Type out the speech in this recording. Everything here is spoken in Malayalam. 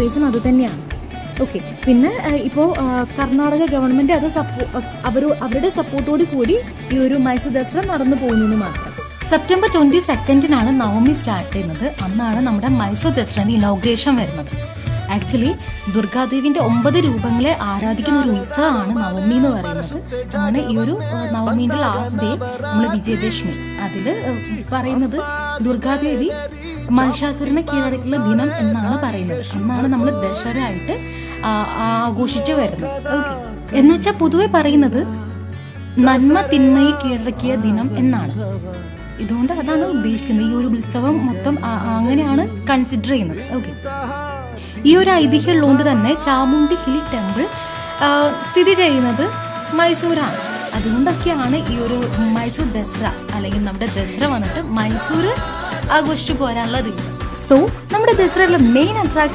റീസൺ അത് തന്നെയാണ്. ഓക്കെ, പിന്നെ ഇപ്പോൾ കർണാടക ഗവൺമെൻറ് അത് അവരുടെ സപ്പോർട്ടോട് കൂടി ഈ ഒരു മൈസൂർ ദസറ നടന്നു പോകുന്നതിന് മാത്രം. സെപ്റ്റംബർ 22 നവമി സ്റ്റാർട്ട് ചെയ്യുന്നത്. അന്നാണ് നമ്മുടെ മൈസൂർ ദസറയുടെ ഇനോഗ്രേഷൻ വരുന്നത്. ആക്ച്വലി ദുർഗാദേവിന്റെ 9 രൂപങ്ങളെ ആരാധിക്കുന്ന ഒരു ഉത്സവമാണ് നവമി എന്ന് പറയുന്നത്. അങ്ങനെ ഈ ഒരു നവമീന്റെ ലാസ്റ്റ് ഡേ നമ്മൾ വിജയദശമി, അതിൽ പറയുന്നത് ദുർഗാദേവി മഹിഷാസുരനെ കീഴടക്കിയുള്ള ദിനം എന്നാണ് പറയുന്നത്. അന്നാണ് നമ്മൾ ദസറ ആയിട്ട് ആഘോഷിച്ചു വരുന്നത്. ഓക്കെ, എന്നുവെച്ചാൽ പൊതുവെ പറയുന്നത് നന്മ തിന്മയെ കീഴടക്കിയ ദിനം എന്നാണ്. ഇതുകൊണ്ട് അതാണ് ഉദ്ദേശിക്കുന്നത്. ഈ ഒരു ഉത്സവം മൊത്തം അങ്ങനെയാണ് കൺസിഡർ ചെയ്യുന്നത്. ഓക്കെ, ഈ ഒരു ഐതിഹ്യം ഉള്ളതുകൊണ്ട് തന്നെ ചാമുണ്ഡി ഹിൽ ടെമ്പിൾ സ്ഥിതി ചെയ്യുന്നത് മൈസൂരാണ്. അതുകൊണ്ടൊക്കെയാണ് ഈ ഒരു മൈസൂർ ദസറ അല്ലെങ്കിൽ നമ്മുടെ ദസറ വന്നിട്ട് മൈസൂർ ആഘോഷിച്ചു പോരാനുള്ള റീസൺ. സോ നമ്മുടെ ദസറയിലെ മെയിൻ അട്രാക്ഷൻ